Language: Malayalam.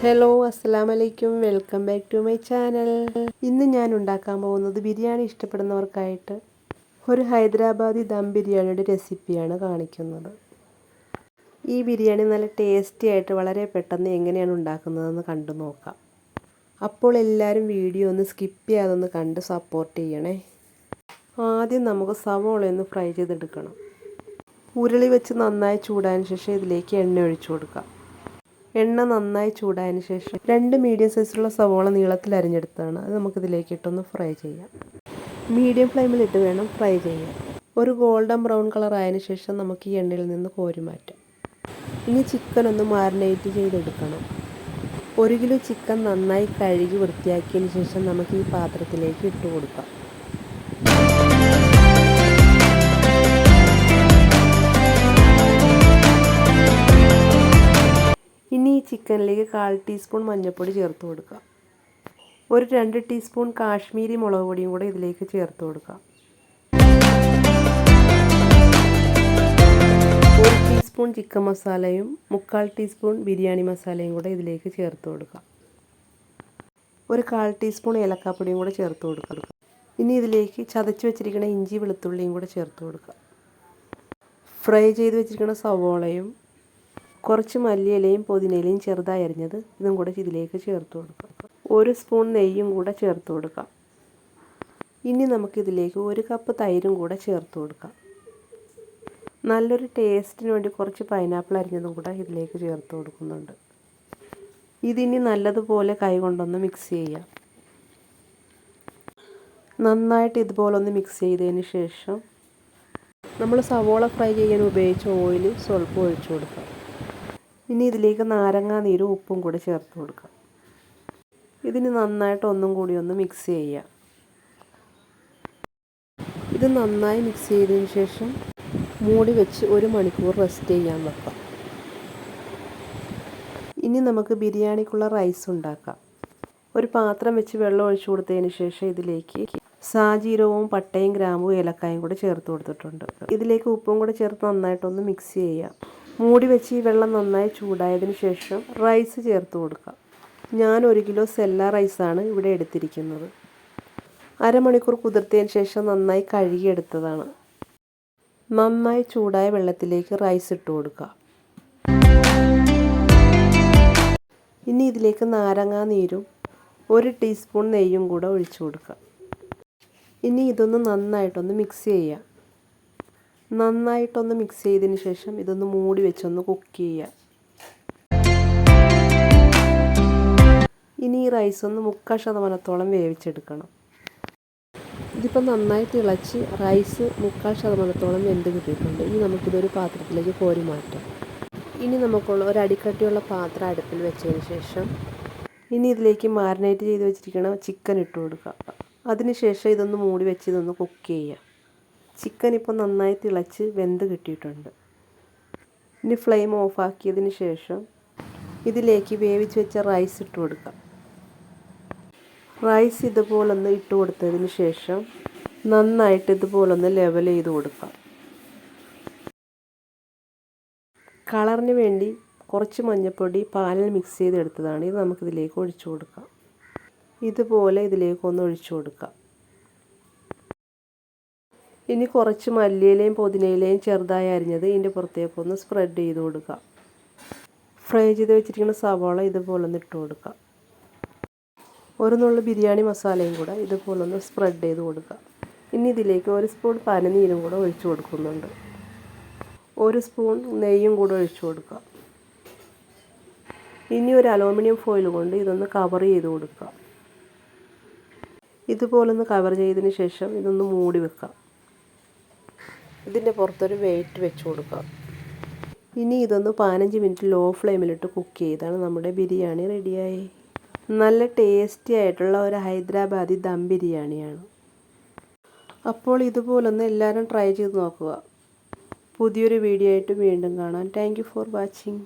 ഹലോ അസ്സലാമു അലൈക്കും, welcome back to my channel. ഇന്ന് ഞാൻ ഉണ്ടാക്കാൻ പോകുന്നത് ബിരിയാണി ഇഷ്ടപ്പെടുന്നവർക്കായിട്ട് ഒരു ഹൈദരാബാദി ദം ബിരിയാണിയുടെ റെസിപ്പിയാണ് കാണിക്കുന്നത്. ഈ ബിരിയാണി നല്ല ടേസ്റ്റി ആയിട്ട് വളരെ പെട്ടെന്ന് എങ്ങനെയാണ് ഉണ്ടാക്കുന്നതെന്ന് കണ്ടു നോക്കാം. അപ്പോൾ എല്ലാവരും വീഡിയോ ഒന്ന് സ്കിപ്പ് ചെയ്യാതെ ഒന്ന് കണ്ട് സപ്പോർട്ട് ചെയ്യണേ. ആദ്യം നമുക്ക് സവോള ഒന്ന് ഫ്രൈ ചെയ്തെടുക്കണം. ഉരുളി വെച്ച് നന്നായി ചൂടായതിനു ശേഷം ഇതിലേക്ക് എണ്ണ ഒഴിച്ചു കൊടുക്കാം. എണ്ണ നന്നായി ചൂടായതിനു ശേഷം 2 മീഡിയം സൈസിലുള്ള സവോള നീളത്തിൽ അരിഞ്ഞെടുത്തതാണ്. അത് നമുക്കിതിലേക്ക് ഇട്ടൊന്ന് ഫ്രൈ ചെയ്യാം. മീഡിയം ഫ്ലെയിമിലിട്ട് വേണം ഫ്രൈ ചെയ്യാൻ. ഒരു ഗോൾഡൻ ബ്രൗൺ കളർ ആയതിനു ശേഷം നമുക്ക് ഈ എണ്ണയിൽ നിന്ന് കോരി മാറ്റാം. ഇനി ചിക്കൻ ഒന്ന് മാരിനേറ്റ് ചെയ്തെടുക്കണം. 1 കിലോ ചിക്കൻ നന്നായി കഴുകി വൃത്തിയാക്കിയതിന് ശേഷം നമുക്ക് ഈ പാത്രത്തിലേക്ക് ഇട്ട് കൊടുക്കാം. ഇനി ഈ ചിക്കനിലേക്ക് 1/4 ടീസ്പൂൺ മഞ്ഞൾപ്പൊടി ചേർത്ത് കൊടുക്കാം. ഒരു 2 ടീസ്പൂൺ കാശ്മീരി മുളക് പൊടിയും കൂടെ ഇതിലേക്ക് ചേർത്ത് കൊടുക്കാം. 1 ടീസ്പൂൺ ചിക്കൻ മസാലയും 1/4 ടീസ്പൂൺ ബിരിയാണി മസാലയും കൂടെ ഇതിലേക്ക് ചേർത്ത് കൊടുക്കാം. ഒരു 1/4 ടീസ്പൂൺ ഏലക്കാപ്പൊടിയും കൂടെ ചേർത്ത് കൊടുക്കാം. ഇനി ഇതിലേക്ക് ചതച്ച് വെച്ചിരിക്കുന്ന ഇഞ്ചി വെളുത്തുള്ളിയും കൂടെ ചേർത്ത് കൊടുക്കാം. ഫ്രൈ ചെയ്ത് വെച്ചിരിക്കുന്ന സവോളയും കുറച്ച് മല്ലിയിലയും പുതിനയിലയും ചെറുതായി അരിഞ്ഞത് ഇതും കൂടെ ഇതിലേക്ക് ചേർത്ത് കൊടുക്കാം. 1 സ്പൂൺ നെയ്യും കൂടെ ചേർത്ത് കൊടുക്കാം. ഇനി നമുക്കിതിലേക്ക് 1 കപ്പ് തൈരും കൂടെ ചേർത്ത് കൊടുക്കാം. നല്ലൊരു ടേസ്റ്റിന് വേണ്ടി കുറച്ച് പൈനാപ്പിൾ അരിഞ്ഞതും കൂടെ ഇതിലേക്ക് ചേർത്ത് കൊടുക്കുന്നുണ്ട്. ഇതിനി നല്ലതുപോലെ കൈകൊണ്ടൊന്ന് മിക്സ് ചെയ്യാം. നന്നായിട്ട് ഇതുപോലൊന്ന് മിക്സ് ചെയ്തതിന് ശേഷം നമ്മൾ സവോള ഫ്രൈ ചെയ്യാൻ ഉപയോഗിച്ച ഓയിൽ സ്വല്പം ഒഴിച്ചു കൊടുക്കാം. ഇനി ഇതിലേക്ക് നാരങ്ങാ നീരും ഉപ്പും കൂടി ചേർത്ത് കൊടുക്കാം. ഇതിന് നന്നായിട്ട് ഒന്നും കൂടി ഒന്ന് മിക്സ് ചെയ്യാം. ഇത് നന്നായി മിക്സ് ചെയ്തതിന് ശേഷം മൂടി വെച്ച് 1 മണിക്കൂർ റെസ്റ്റ് ചെയ്യാൻ വെക്കാം. ഇനി നമുക്ക് ബിരിയാണിക്കുള്ള റൈസ് ഉണ്ടാക്കാം. ഒരു പാത്രം വെച്ച് വെള്ളം ഒഴിച്ചു കൊടുത്തതിന് ശേഷം ഇതിലേക്ക് സാജീരകവും പട്ടയും ഗ്രാമ്പും ഏലക്കായും കൂടെ ചേർത്ത് കൊടുത്തിട്ടുണ്ട്. ഇതിലേക്ക് ഉപ്പും കൂടെ ചേർത്ത് നന്നായിട്ടൊന്ന് മിക്സ് ചെയ്യാം. മൂടി വെച്ച് ഈ വെള്ളം നന്നായി ചൂടായതിന് ശേഷം റൈസ് ചേർത്ത് കൊടുക്കാം. ഞാൻ 1 കിലോ സെല്ല റൈസാണ് ഇവിടെ എടുത്തിരിക്കുന്നത്. അരമണിക്കൂർ കുതിർത്തതിന് ശേഷം നന്നായി കഴുകിയെടുത്തതാണ്. നന്നായി ചൂടായ വെള്ളത്തിലേക്ക് റൈസ് ഇട്ട് കൊടുക്കുക. ഇനി ഇതിലേക്ക് നാരങ്ങാ നീരും 1 ടീസ്പൂൺ നെയ്യും കൂടെ ഒഴിച്ചു കൊടുക്കുക. ഇനി ഇതൊന്ന് നന്നായിട്ടൊന്ന് മിക്സ് ചെയ്യാം. നന്നായിട്ടൊന്ന് മിക്സ് ചെയ്തതിന് ശേഷം ഇതൊന്ന് മൂടി വെച്ചൊന്ന് കുക്ക് ചെയ്യുക. ഇനി ഈ റൈസ് ഒന്ന് 3/4% വേവിച്ചെടുക്കണം. ഇതിപ്പോൾ നന്നായി തിളച്ച് റൈസ് 3/4% വെന്ത് കിട്ടിയിട്ടുണ്ട്. ഇനി നമുക്കിതൊരു പാത്രത്തിലേക്ക് കോരി മാറ്റാം. ഇനി നമുക്കുള്ള ഒരു അടിക്കട്ടിയുള്ള പാത്രം അടുപ്പിൽ വെച്ചതിന് ശേഷം ഇനി ഇതിലേക്ക് മാരിനേറ്റ് ചെയ്ത് വെച്ചിരിക്കുന്ന ചിക്കൻ ഇട്ട് കൊടുക്കുക. അതിനുശേഷം ഇതൊന്ന് മൂടി വെച്ച് ഇതൊന്ന് കുക്ക് ചെയ്യുക. ചിക്കൻ ഇപ്പോൾ നന്നായി തിളച്ച് വെന്ത് കിട്ടിയിട്ടുണ്ട്. ഇനി ഫ്ലെയിം ഓഫാക്കിയതിന് ശേഷം ഇതിലേക്ക് വേവിച്ച് വെച്ച റൈസ് ഇട്ട് കൊടുക്കാം. റൈസ് ഇതുപോലൊന്ന് ഇട്ട് കൊടുത്തതിന് ശേഷം നന്നായിട്ട് ഇതുപോലൊന്ന് ലെവൽ ചെയ്ത് കൊടുക്കാം. കളറിന് വേണ്ടി കുറച്ച് മഞ്ഞൾപ്പൊടി പാലിൽ മിക്സ് ചെയ്തെടുത്തതാണ്. ഇത് നമുക്കിതിലേക്ക് ഒഴിച്ചു കൊടുക്കാം. ഇതുപോലെ ഇതിലേക്കൊന്ന് ഒഴിച്ചു കൊടുക്കാം. ഇനി കുറച്ച് മല്ലിയിലയും പുതിനയിലയും ചെറുതായി അരിഞ്ഞത് ഇതിൻ്റെ പുറത്തേക്കൊന്ന് സ്പ്രെഡ് ചെയ്ത് കൊടുക്കുക. ഫ്രൈ ചെയ്ത് വെച്ചിരിക്കുന്ന സവാള ഇതുപോലൊന്ന് ഇട്ട് കൊടുക്കുക. 1 നുള്ളു ബിരിയാണി മസാലയും കൂടെ ഇതുപോലൊന്ന് സ്പ്രെഡ് ചെയ്ത് കൊടുക്കുക. ഇനി ഇതിലേക്ക് 1 സ്പൂൺ പനിനീരും കൂടെ ഒഴിച്ചു കൊടുക്കുന്നുണ്ട്. 1 സ്പൂൺ നെയ്യും കൂടെ ഒഴിച്ചു കൊടുക്കുക. ഇനി ഒരു അലൂമിനിയം ഫോയിൽ കൊണ്ട് ഇതൊന്ന് കവർ ചെയ്ത് കൊടുക്കുക. ഇതുപോലൊന്ന് കവർ ചെയ്തതിന് ശേഷം ഇതൊന്ന് മൂടി വെക്കാം. ഇതിൻ്റെ പുറത്തൊരു വെയിറ്റ് വെച്ച് കൊടുക്കാം. ഇനി ഇതൊന്ന് 15 മിനിറ്റ് ലോ ഫ്ലെയിമിലിട്ട് കുക്ക് ചെയ്താണ് നമ്മുടെ ബിരിയാണി റെഡിയായി. നല്ല ടേസ്റ്റി ആയിട്ടുള്ള ഒരു ഹൈദരാബാദി ദം ബിരിയാണിയാണ്. അപ്പോൾ ഇതുപോലൊന്ന് എല്ലാവരും ട്രൈ ചെയ്ത് നോക്കുക. പുതിയൊരു വീഡിയോ ആയിട്ട് വീണ്ടും കാണാം. Thank you for watching.